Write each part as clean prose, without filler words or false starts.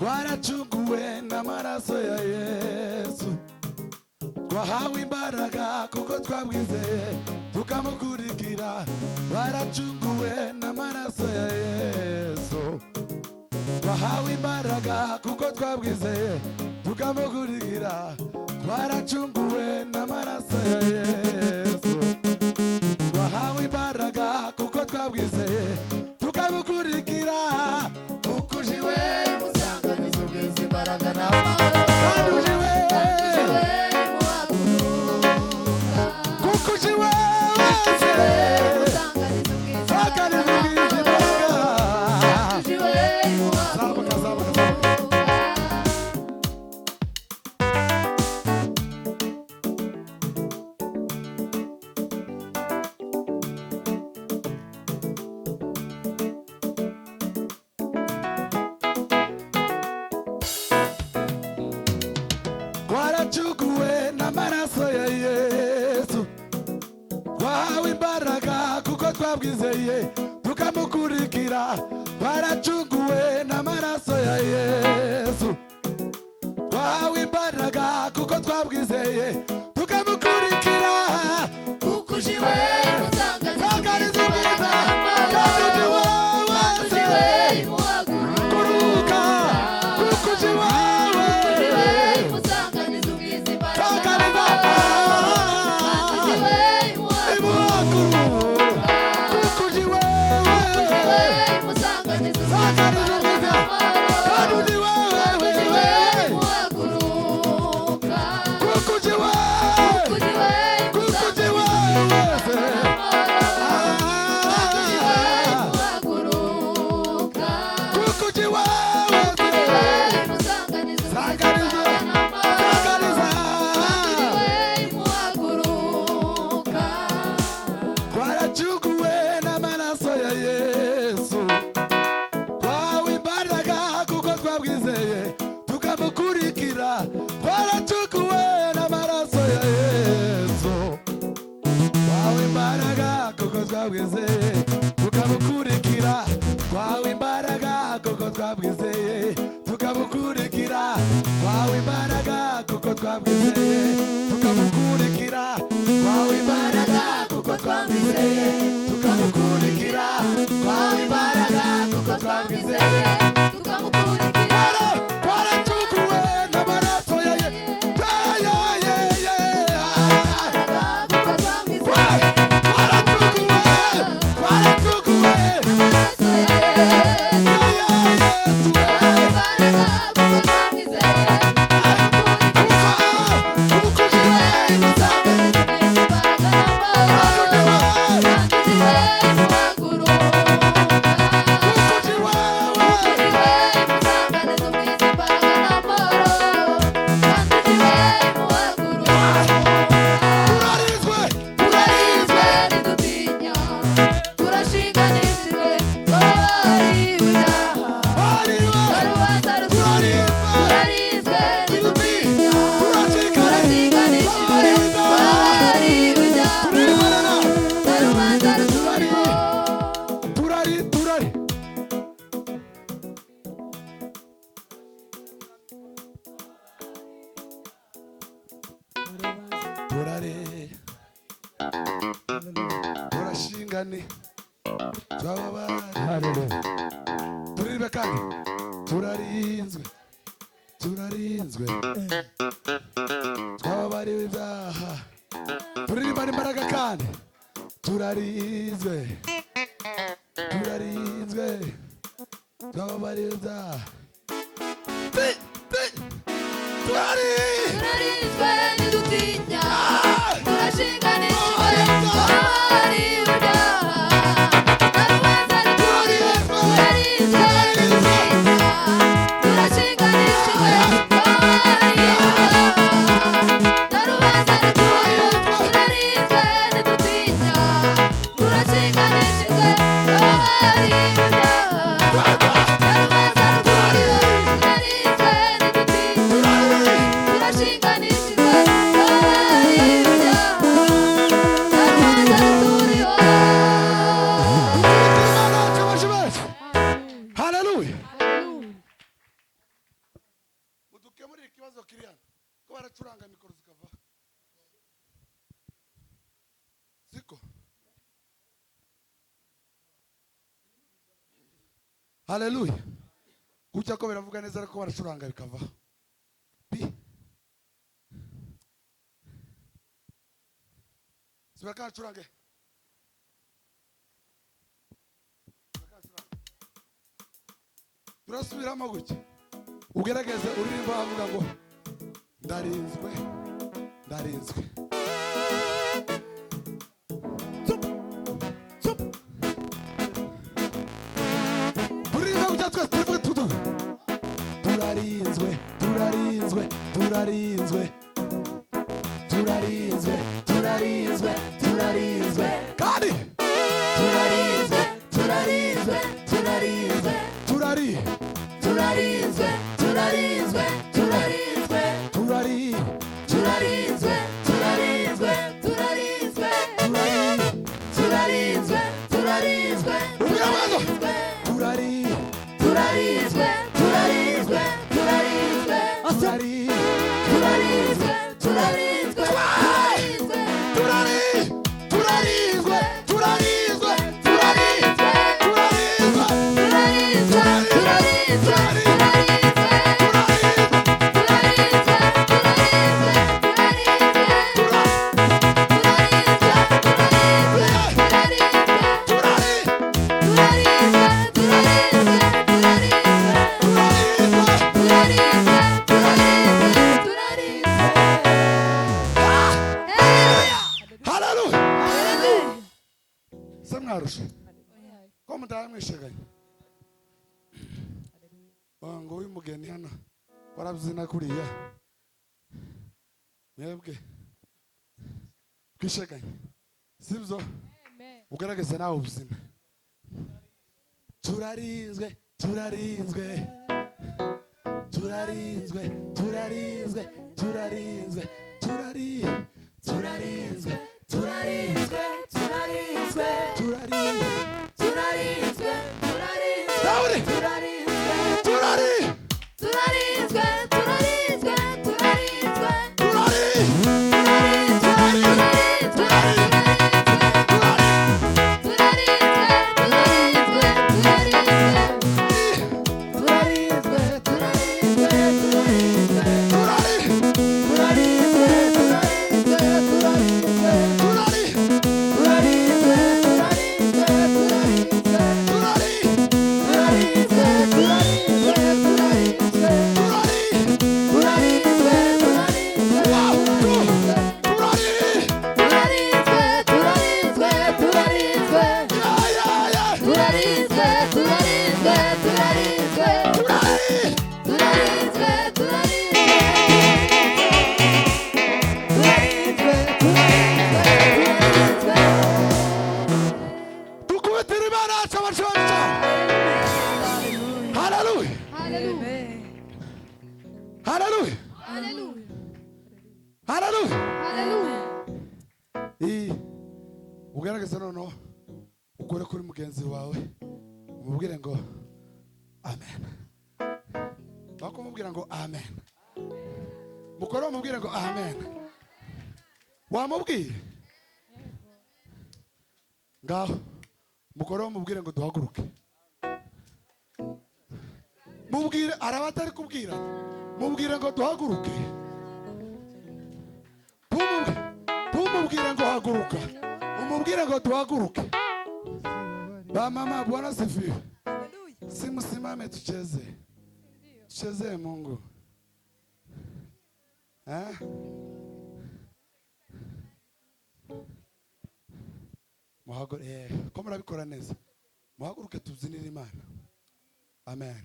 twaracunguwe n'amaraso ya Yesu, twahawe imbaraga kuko twamwizeye tukamukurikira. Twaracunguwe n'amaraso ya Yesu, twahawe imbaraga kuko twamwizeye tukamukurikira. Twaracunguwe n'amaraso ya Yesu, twahawe imbaraga kuko twamwizeye tukamukurikira. Ukujiwe musanganizo bw'izi imbaraga n'amahoro, ukujiwe kukujiwe wese musanganizo bw'izi imbaraga, ukujiwe zamuka zamuka zamuka. Twaracuguwe n'amaraso ya Yesu, twahawe imbaraga kuko twabwizeye tukamukurikira. Twaracuguwe n'amaraso ya Yesu, twahawe imbaraga kuko twabwizeye tukamukurikira. Ukujiwe musanganizo bwiza, ukujiwe wese kuruka, ukujiwe tukamukurikira. Twahawe imbaraga kuko twabwizeye tukamukurikira. Twahawe imbaraga kuko twabwizeye tukamukurikira. Twahawe imbaraga kuko twabwizeye tukamukurikira. Twahawe imbaraga kuko twabwizeye tukamukurikira. Twaracuguwe n'amaraso ya Yesu, turashingane turirimbe kandi turarinzwe twababariwe ibyaha. Turirimbane imbaraga kandi turarinzwe twababariwe ibyaha. Turarinzwe ntidutinya, turashinganishijwe twababariwe ibyaha. Turashinganishijwe turanga mikoro zikava siko. Haleluya. Kucha ko biravuga neza ariko baracuranga bikava. Sibaka curange. Turasubiramo gutya. Ugerageze uririmba avuga ngo ndarinzwe ndarinzwe. Uririmba gutya twese tuvuge tutu. Turarinzwe turarinzwe turarinzwe. Turarinzwe turarinzwe turarinzwe. Kadi. Turarinzwe turarinzwe turarinzwe. Turari. Turarinzwe turarinzwe turarinzwe. Turari. Turarinzwe turarinzwe turarinzwe. Turarinzwe turarinzwe turarinzwe. Turari. Turarinzwe turarinzwe turarinzwe. Asari. Turarinzwe turarinzwe turarinzwe. Turari. Turarinzwe turarinzwe turarinzwe. Como está me chegando? Ngo uyu mugeni hano warabyina kuriya. Mwebwe kwisheganye. Sibyo? Ugaragaze nawe ubuzima. Turarinzwe turarinzwe. Turarinzwe turarinzwe turarinzwe. Turari. Turarinzwe turarinzwe turarinzwe. Turari. Turarinzwe turarinzwe. Turari. Turari. Turarinzwe turarinzwe turarinzwe. Turari. Ugaragaza noneho ukore kuri mugenzi wawe umubwire ngo amen. Bakumubwira ngo amen. Mukore umubwire ngo amen. Wamubwiye? Ngaho mukore umubwire ngo duhaguruke. Mubwire arabatari kubwira. Mubwire ngo duhaguruke. Mubwire ngo haguruka. Umubwire ngo duhaguruke. Ba mama Bwana sifiwe. Simsimame tucheze. Tucheze Mungu. Muhaguruke. Ko murabikora neza. Muhaguruke tubyinire Imana. Amen.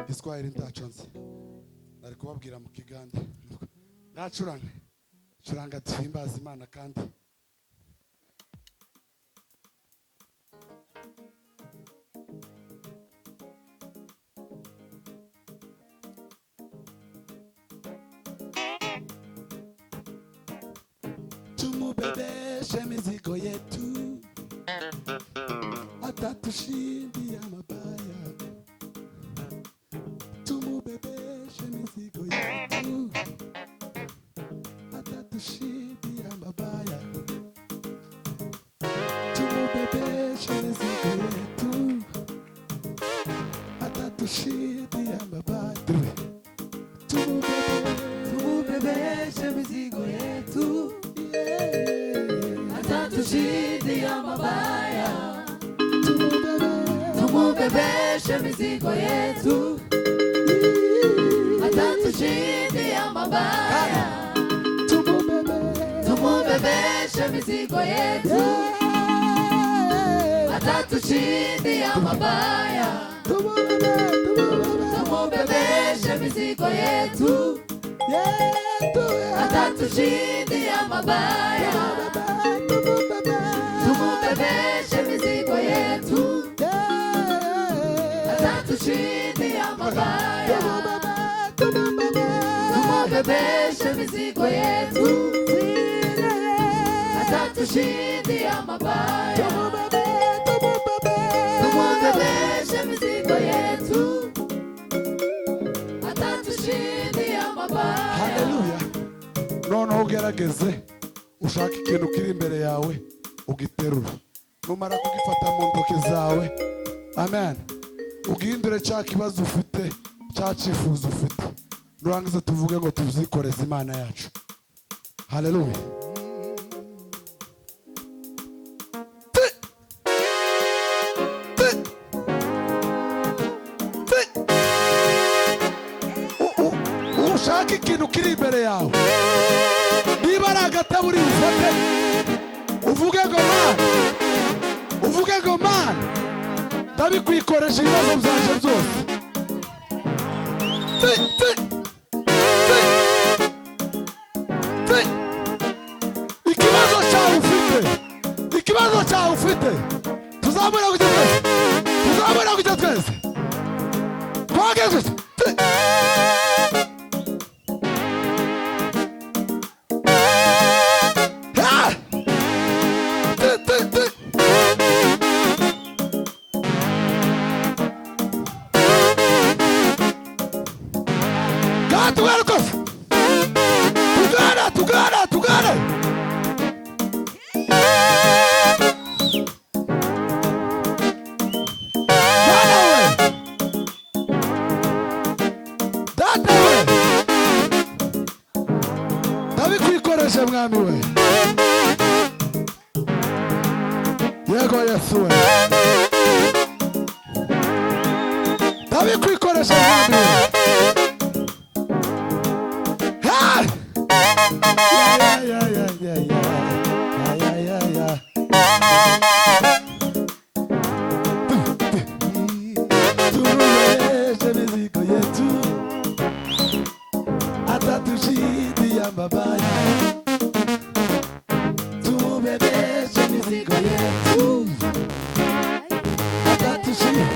Iswahili ntacunze. Nari kubabwira mu Kiganda. Ngacuranga. Curanga tuhimbaza Imana kandi tumubebeshe mizigo yetu atatushindia mabaya. Tumubebeshe mizigo yetu atatushindia mabaya. Tumubebeshe mizigo yetu, atatushindia mabaya. Tumubebeshe mizigo yetu, atatushindia mabaya. Tumubebeshe mizigo yetu, atatushindia mabaya. Tumubebeshe mizigo yetu, atatushindia mabaya. Tumubebeshe mizigo yetu, atatushindia mabaya. Tumubebeshe mizigo yetu, atatushindia mabaya. Haleluya. Noneho ugerageze ushaka ikintu kiri imbere yawe ugiterura, numara kugifata mu ntoki zawe, amen, ugihindure cya kibazo ufite, cya cyifuzo ufite, nurangiza tuvuge ngo tuzikoreze Imana yacu. Haleluya. Ushaka ikintu kiri imbere yawe, niba ari agataburi ufate, uvuge ngo Mana, uvuge ngo Mana, ndabikwikoresha ibibazo byanje byose. Ikibazo cyawe ufite, ikibazo cyawe ufite, tuzamura kujya twese, tuzamura kujya twese, twageze. Tugana. Data we, ndabikwikoresha mwami we. Yego Yesu we, ndabikwikoresha mwami we. Tumubebeshe mizigo yetu, atatushindia mabaya. Tumubebeshe mizigo yetu, atatushindia.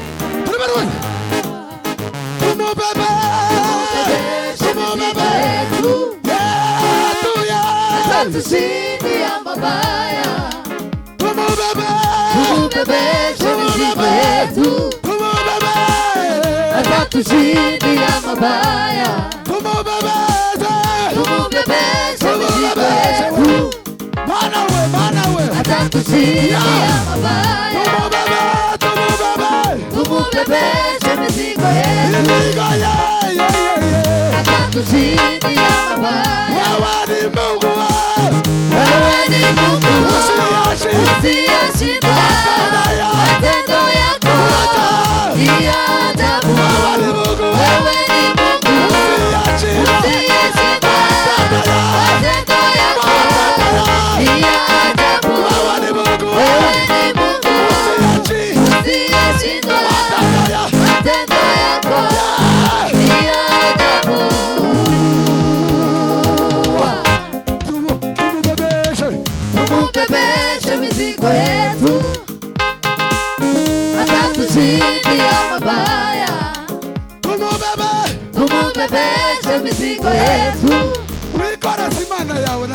Atatushindia mabaya. Tumubebeshe mizigo yetu, atatushindia mabaya. Tumubebeshe mizigo yetu, Mana we, atatushindia mabaya. Tumubebeshe mizigo yetu, atatushindia mabaya. Wewe ni Mungu usiyeshindwa, matendo yako ni ajabu. Wewe ni Mungu usiyeshindwa, matendo yako ni ajabu. Wewe ni Mungu usiyeshindwa, matendo yako ni ajabu. Tumubebeshe mizigo yetu, atatushindia mabaya. Tumubebeshe mizigo yetu,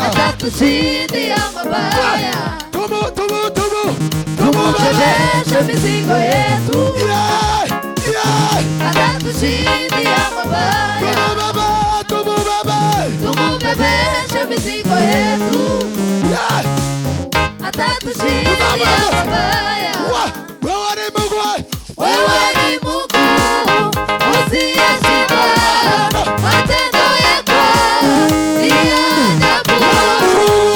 atatushindia mabaya. Tumubebeshe mizigo yetu, atatushindia mabaya. Tumubebeshe mizigo yetu, atatushindia mabaya. Wewe ni Mungu usiyeshindwa, matendo yako ni ajabu.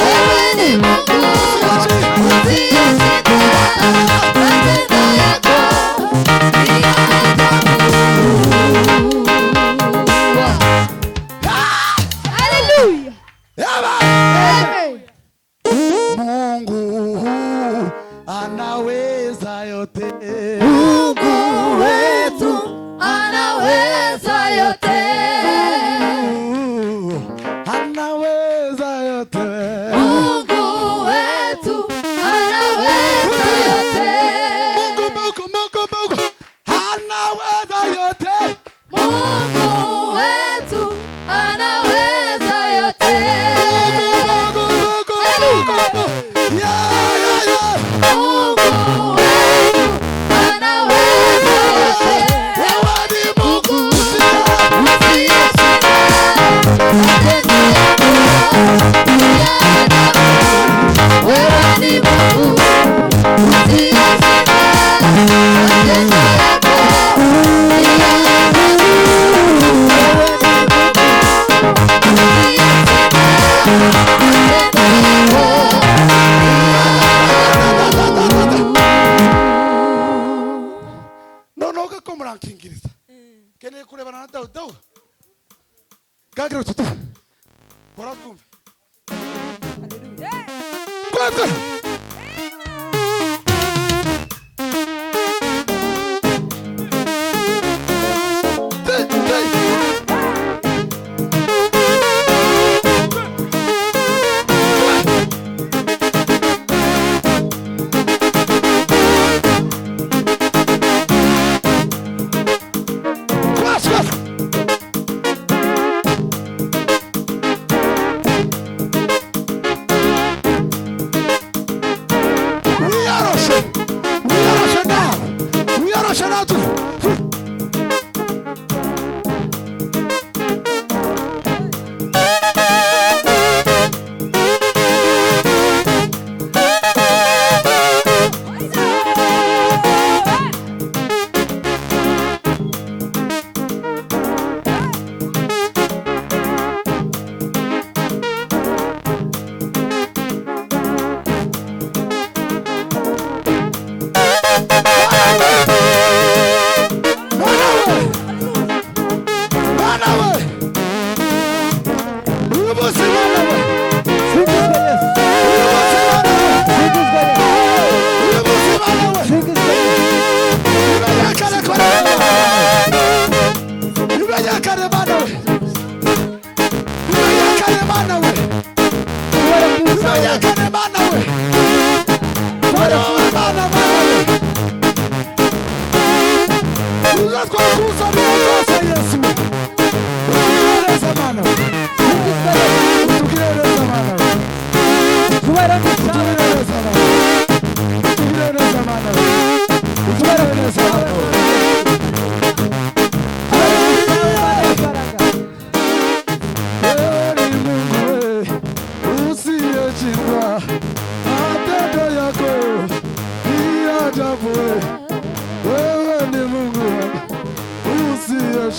Wewe ni Mungu Amen. Mungu anaweza yote. Mungu wetu anaweza yote. Anaweza yote. Mungu wetu anaweza yote. Mungu anaweza yote. Mungu wetu anaweza yote. Kingiriza kene kurebana na Daudi kagira tutu barakumva kwanza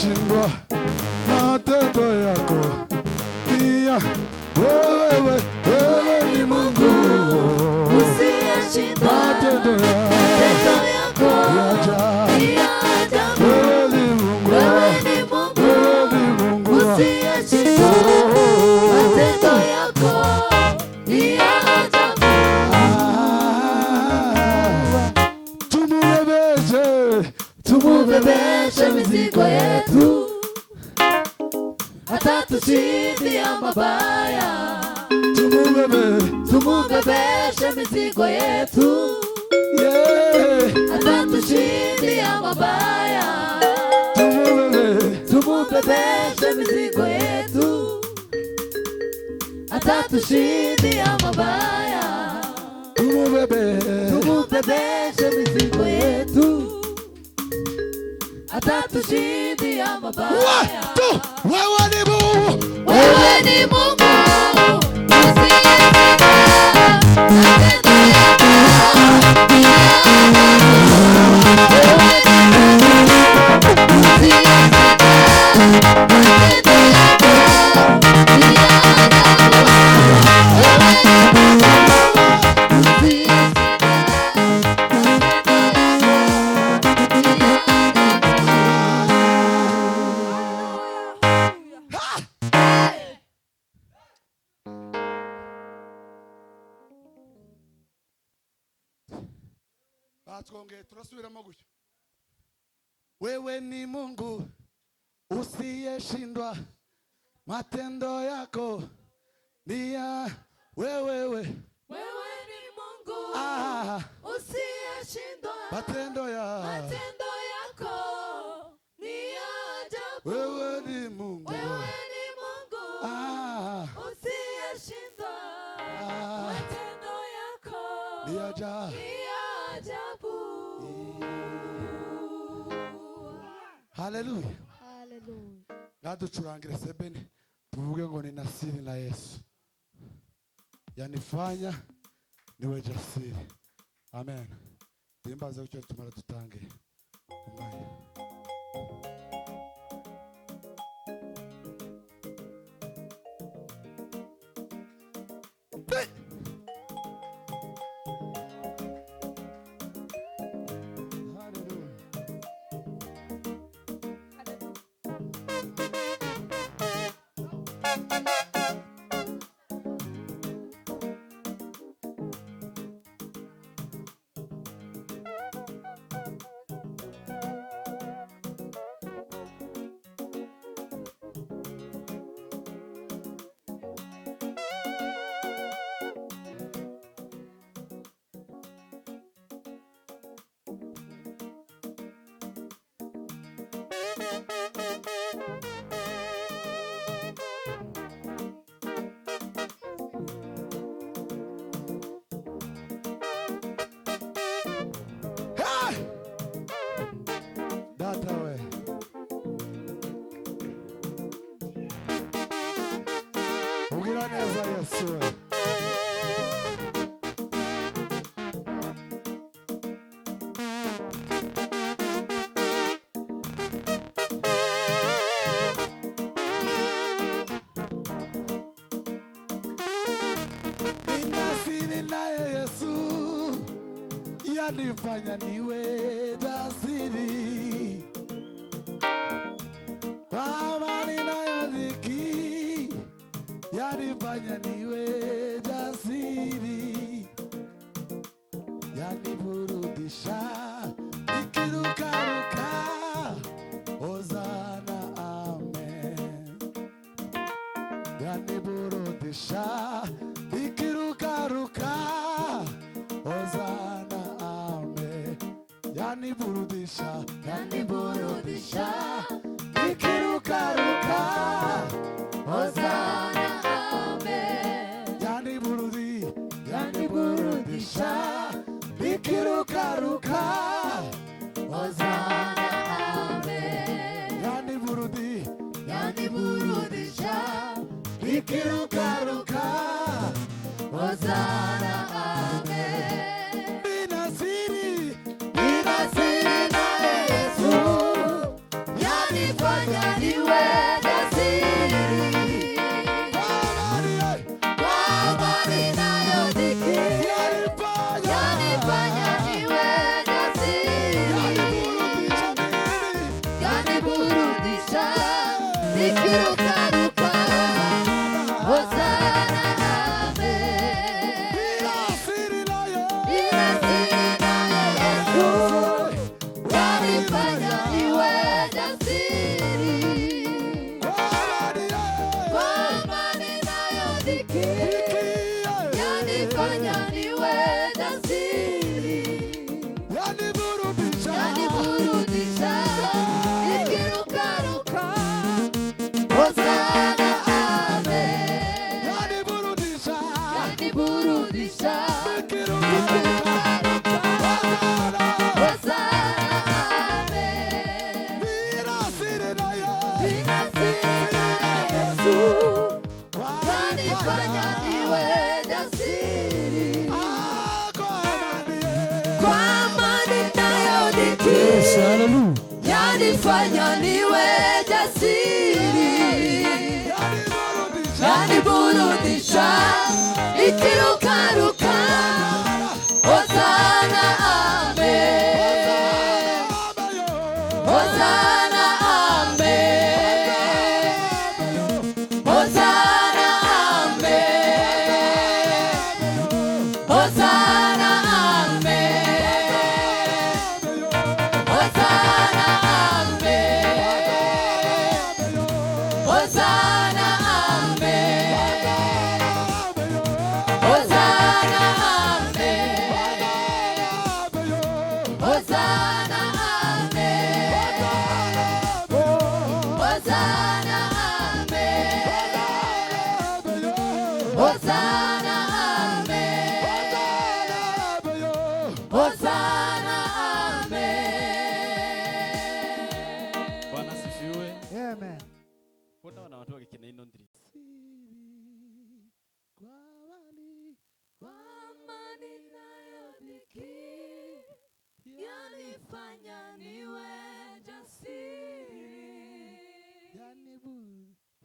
Shindwa matendo yako pia wewe ni Mungu usiyeshindwa, matendo yako pia ajabu. Wewe ni Mungu usiyeshindwa, matendo yako pia ajabu. Tumubebeshe mizigo yetu, hata tushindia mabaya. Tumubebeshe mizigo yetu, hata tushindia mabaya. Tumubebeshe mizigo yetu, hata tushindia mabaya. Tumubebeshe mizigo yetu, hata tushindia mabaya. Wewe ni Mungu, wewe ni Mungu twongeye turasubiramo gutyo. Wewe ni Mungu usiyeshindwa, matendo yako ni ya wewe. Wewe ni Mungu usiyeshindwa, Matendo yako ni ya ajabu. wewe ni Mungu usiyeshindwa, matendo yako ni ajabu. Haleluya. Hallelujah. Naducurangire sebeni tuvuge ngo ni nasiri na Yesu, yanifanya niwe jasiri. Amen. Dimbaza ucyo tumara tutange umwanya. Data we. Ugira neza Yesu we. Ninasiri naye Yesu, yanifanya niwe jasiri. Amani nayo dhiki, yanifanya niwe jasiri. Yaniburudisha nikirukaruka, Hosana amen. Yaniburudisha nikirukaruka, Hosana amen. Yaniburudisha nikirukaruka, Hosana amen. Yaniburudisha nikirukaruka, Hosana amen. Yaniburudisha nikirukaruka, Hosana amen. Ninasiri na Yesu, yanifanya niwe jasiri. Kwa amani nayo dhiki, yanifanya niwe jasiri. Yaniburudisha nikirukaruka, Hosana amen. Ninasiri naye Yesu, yanifanya niwe jasiri. Kwa amani nayo dhiki, yanifanya niwe jasiri. Yaniburudisha nikirukaruka, Hosana amen. Yaniburudisha Yaniburudisha nikirukaruka, Hosana amen. Ninasiri naye Yesu, yanifanya niwe jasiri. Kwa amani nayo dhiki, yanifanya niwe jasiri. Yaniburudisha nikirukaruka, Hosana amen. Hosana amen. Hosana amen. Hosana amen. Hosanna, amen. Hosanna, amen. Bwana asifiwe. Amen. Mbona wana watu wakikina ino ndiri? Kwa amani nayodhiki, yanifanya niwe jasiri,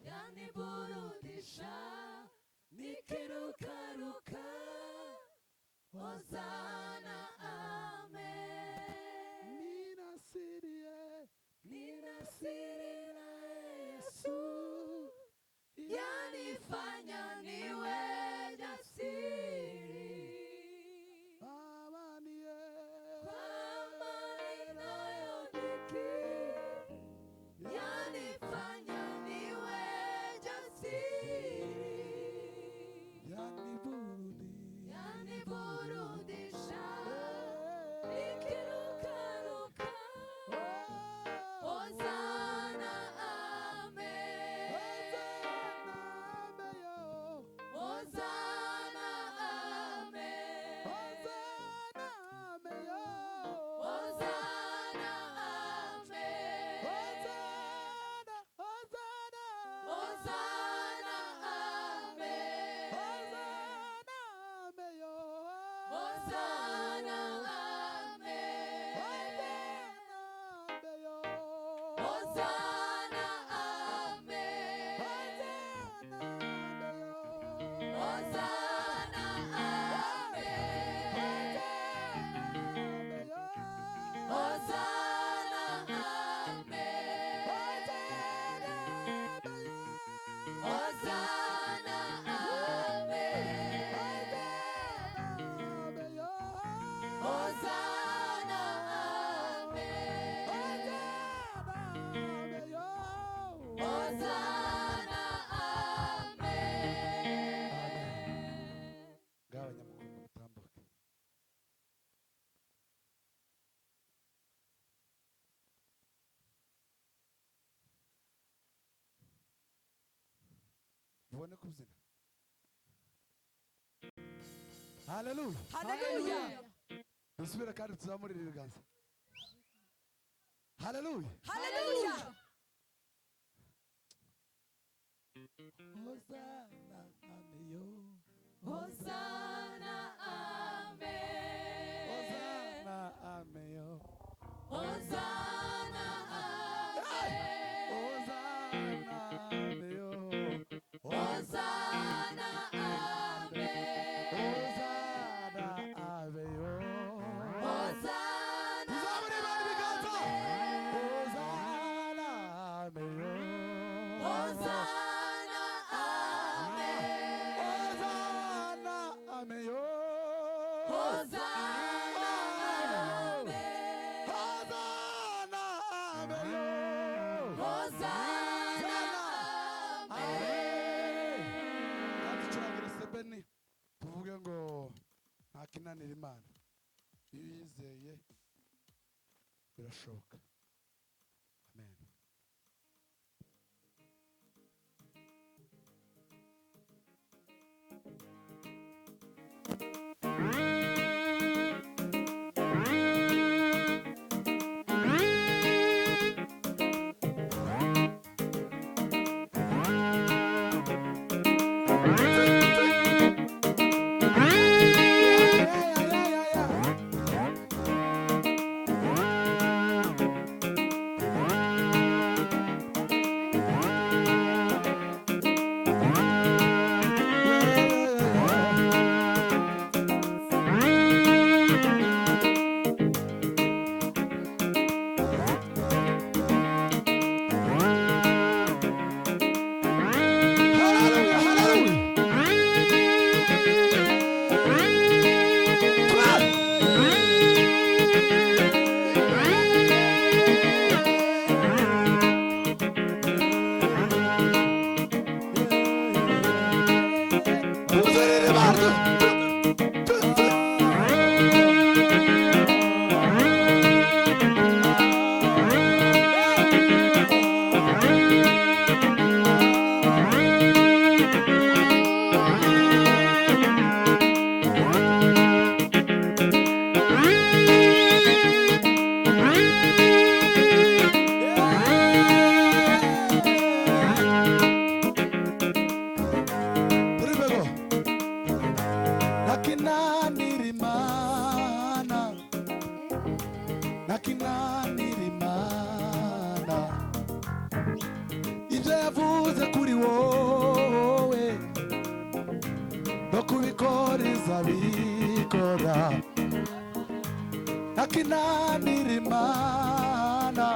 yaniburudisha, nikirukaruka. Hosanna, amen. Nina siri na Yesu, yanifanya niwe jasiri. Kwa amani nayodhiki, yanifanya niwe jasiri, yaniburudisha, nikirukaruka. Hosanna, amen. Hosanna, amen. Hosanna, amen. Hosanna, amen. Hosanna, amen. Hosanna, amen. Hosanna, amen. Hosanna, amen. Hosanna, amen. Hosanna, amen. Hosanna, amen. Ngaho nyamukuru mutambuke. Mubone kubyina. Haleluya. Hallelujah. Dusubire kandi tuzamurire ibiganza. Haleluya. Hallelujah. Hosanna, ameyo. Hosanna, amen. Hosanna, ameyo. Hosanna, amen. Hosanna, ameyo. Hosanna, amen. Hosanna, ameyo. Hosanna, Tuzamurire ibandi biganza. Hosanna, ameyo. Hosanna, amen. Hosanna, ameyo. Hosanna, amen. Hosanna, ameyo. Hosanna, amen. Kandi turangire sebeni tuvuge ngo nta kinanira Imana. Iyo uyizeye birashoboka. Amen. nakinanira Imana, nakinanira Imana, ibyo yavuze kuri wowe no kubikora izabikora. Nakinanira Imana,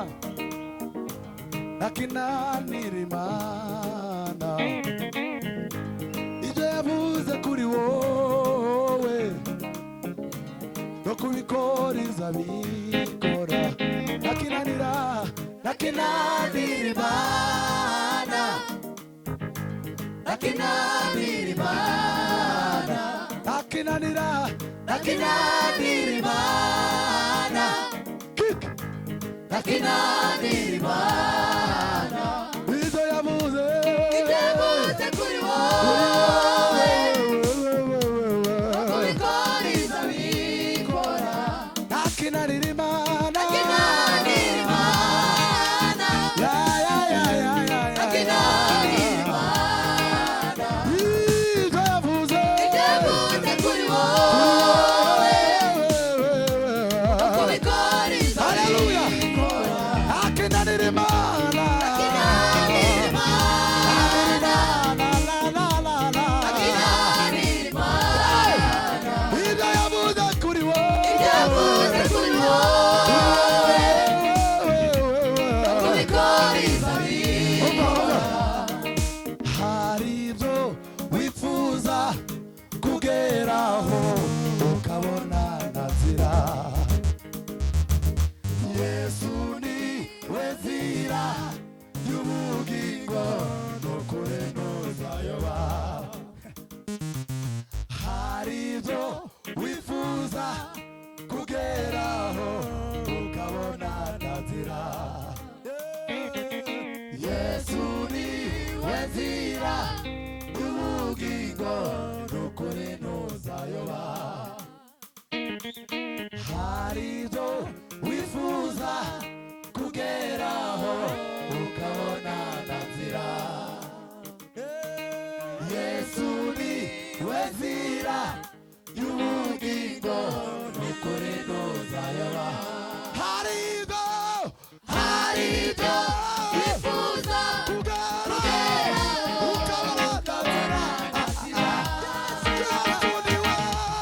nakinanira Imana, ibyo yavuze kuri wowe no kubikora izabikora. Nakinanira, nakinanira Imana, nakinanira Imana, nakinanira, nakinanira Imana, nakinanira Imana, ibyo yavuze kuri wowe no kubikora izabikora. Nakinanira Imana, nakinanira Imana, nakinanira Imana, ibyo yavuze kuri wowe no kubikora izabikora. Nakinanira Imana, nakinanira Imana, nakinanira Imana, ibyo yavuze kuri wowe no kubikora izabikora. Hari ibyo wifuza kugeraho ukabona ntazira, Yesu ni we nzira y'ubugingo n'ukuri ntuzayoba. Hari ibyo wifuza kugeraho ukabona ntazira, Yesu ni we nzira y'ubugingo n'ukuri ntuzayoba. Hari ibyo wifuza kugeraho ukabona ntazira, Yesu ni we nzira y'ubugingo n'ukuri ntuzayoba. Hari ibyo wifuza kugeraho ukabona ntazira, Yesu ni we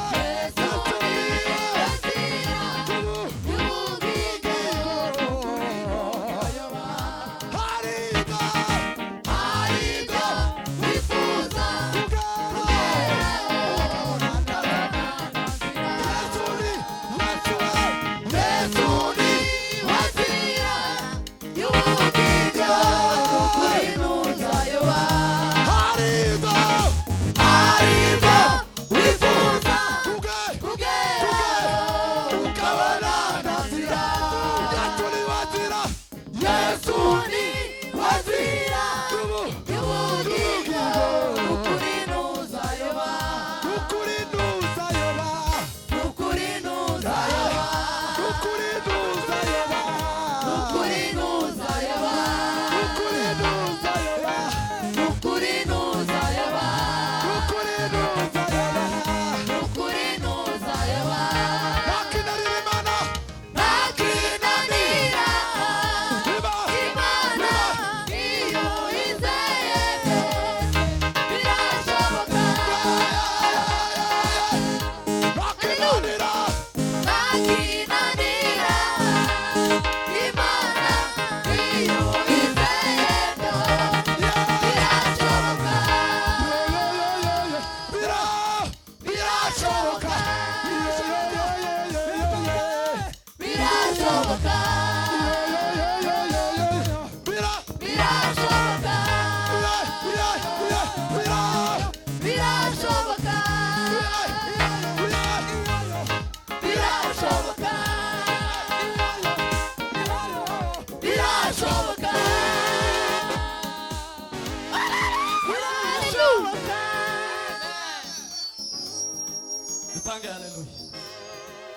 Tutange haleluya.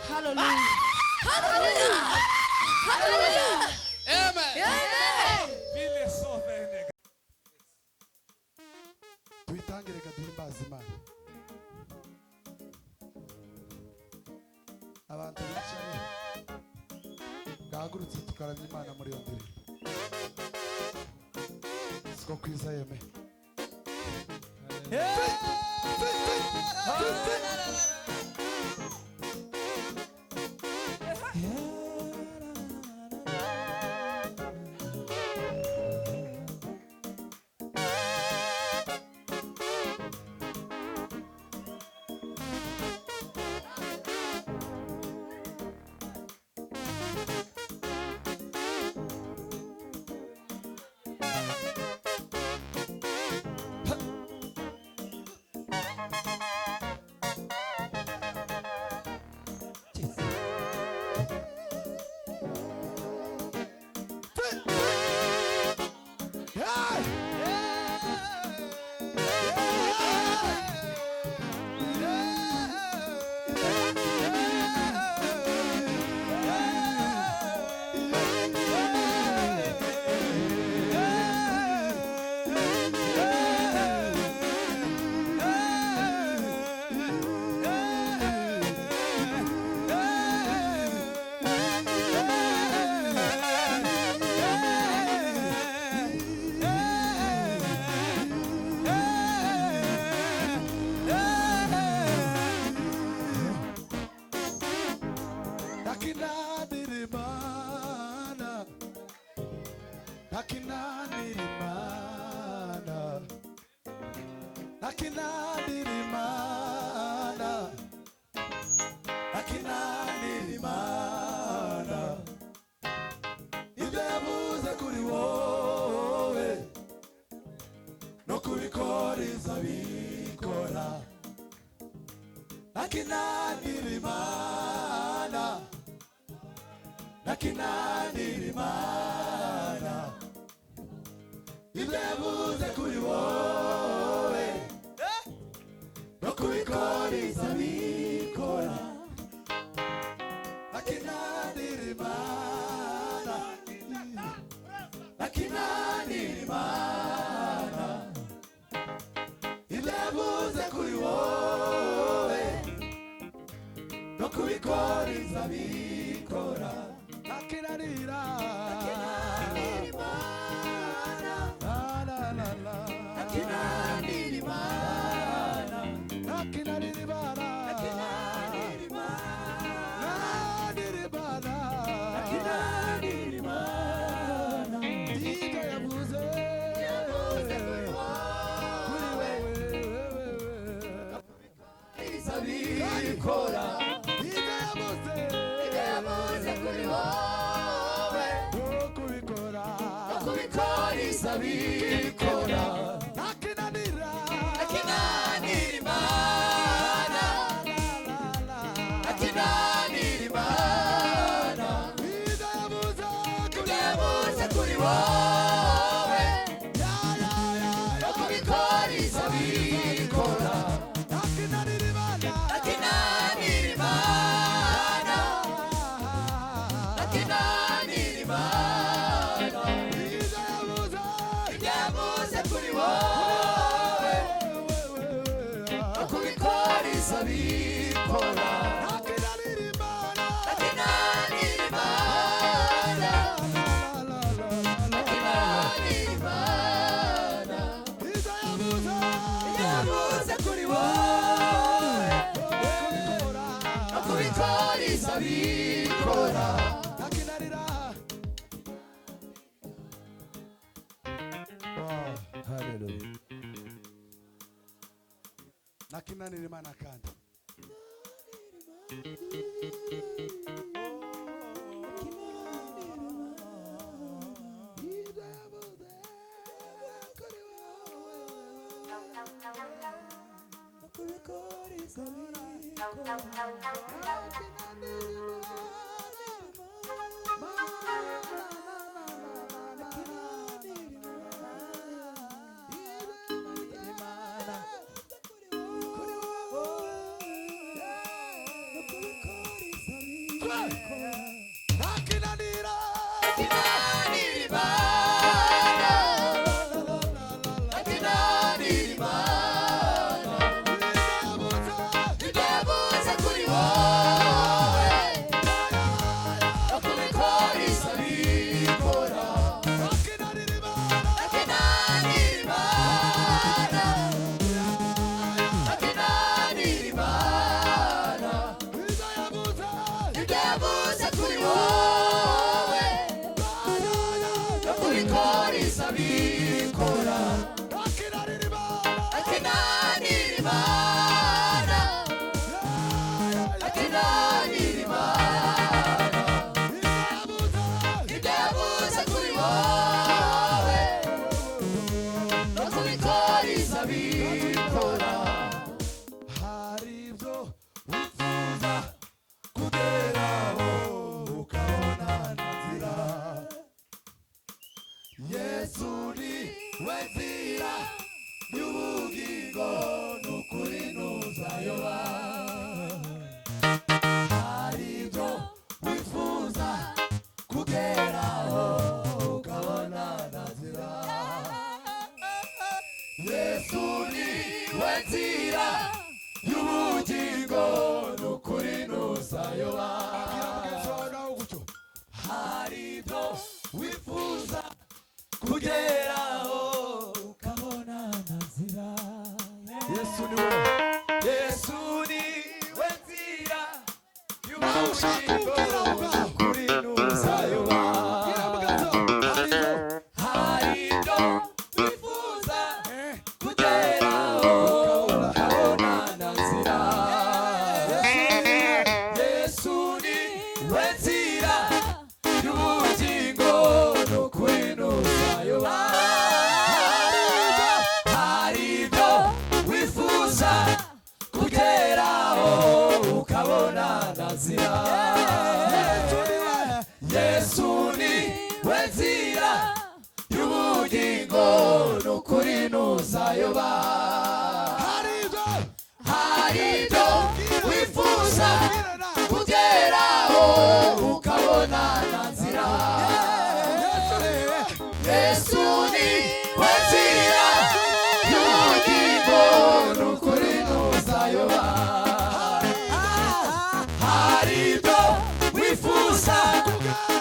Hallelujah. Hallelujah. Hallelujah. Amen. Amen. Vile sofe. Tuitangire kaduhimbaza Imana. duhagurutse tukaramya Imana muri iyo ndirimbo. Siko kwiza yeme. Nakinanira Imana kandi Sorry. ushaka ubwira ubwawe kuri nuzayoba hari ibyo wifuza kugeraho ukabona na nzira Yesu ni we nzira y'ubugingo n'ukuri nuzayoba hari ibyo wifuza kugeraho ukabona na nzira Yesu ni we nzira y'ubugingo n'ukuri nuzayoba hari ibyo wifuza kugeraho ukabona na nzira Yesu ni we nzira y'ubugingo n'ukuri nuzayoba hari ibyo wifuza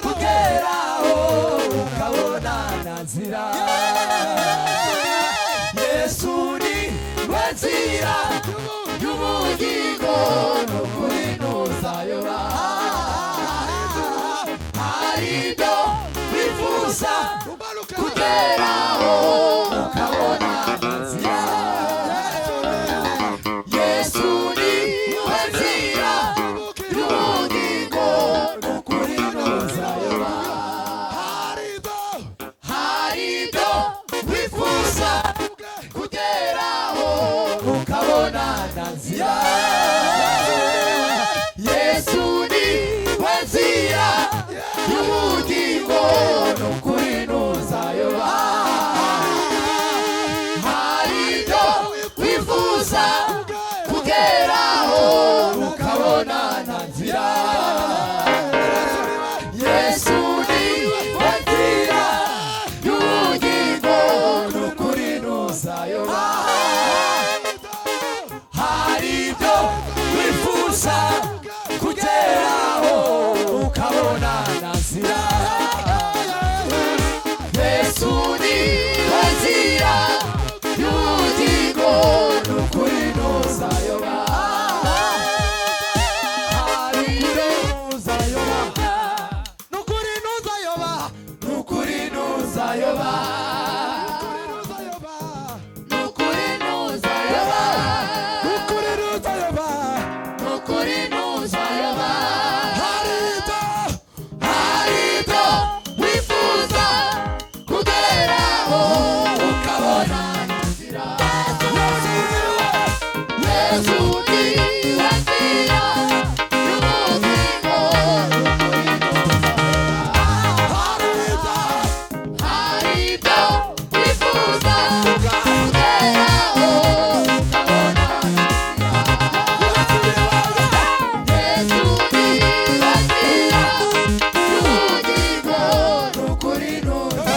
kugeraho ukabona na nzira Yesu ni we nzira y'ubugingo n'ukuri nuzayoba hari ibyo wifuza kugeraho ukabona na nzira Yesu ni we nzira y'ubugingo n'ukuri nuzayoba hari ibyo wifuza kugeraho ukabona na nzira Yesu ni we nzira y'ubugingo n'ukuri nuzayoba hari ibyo wifuza kugeraho ukabona na nzira Yesu ni we nzira y'ubugingo n'ukuri nuzayoba hari ibyo wifuza kugeraho ukabona na nzira Yesu ni we nzira y'ubugingo n'ukuri nuzayoba hari ibyo nuzayoba n'ukuri nuzayoba n'ukuri nuzayoba n'ukuri nuzayoba n'ukuri nuzayoba hari ibyo wifuza kugeraho ukabona na nzira Yesu ni we nzira y'ubugingo n'ukuri nuzayoba hari ibyo wifuza kugeraho ukabona na nzira Yesu ni we nzira y'ubugingo n'ukuri nuzayoba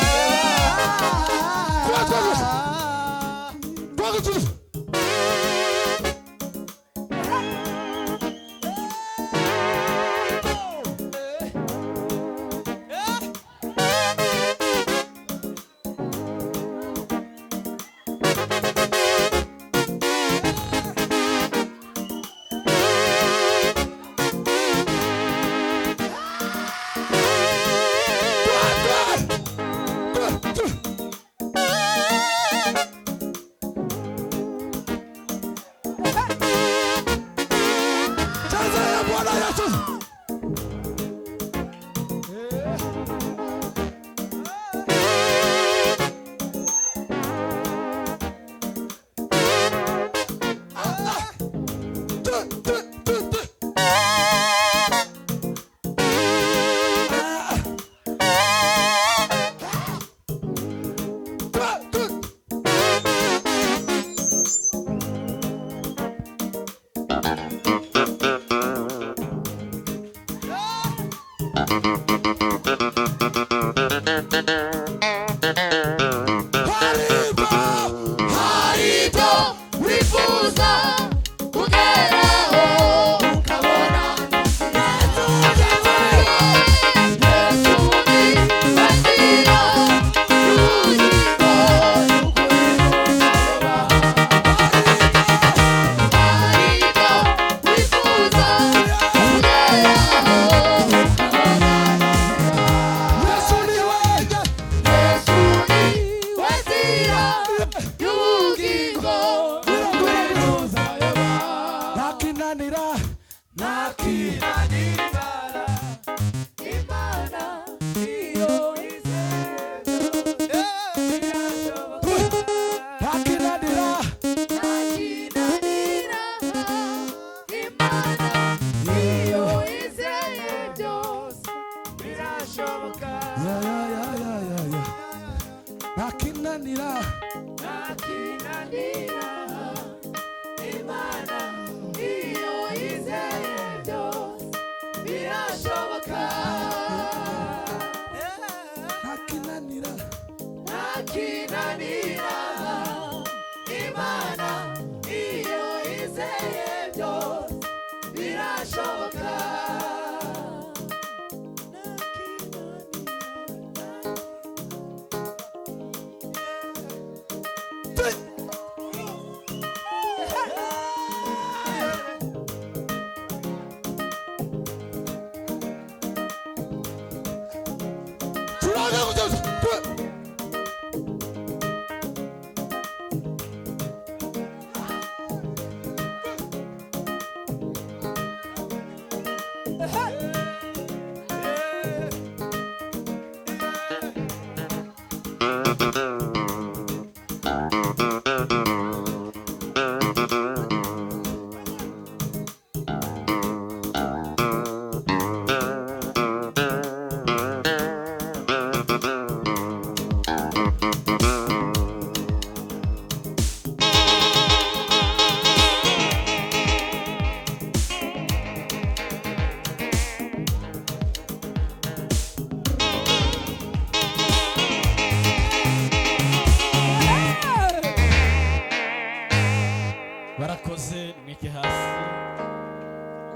barakoze mwike hasi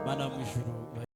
bana mu ijuru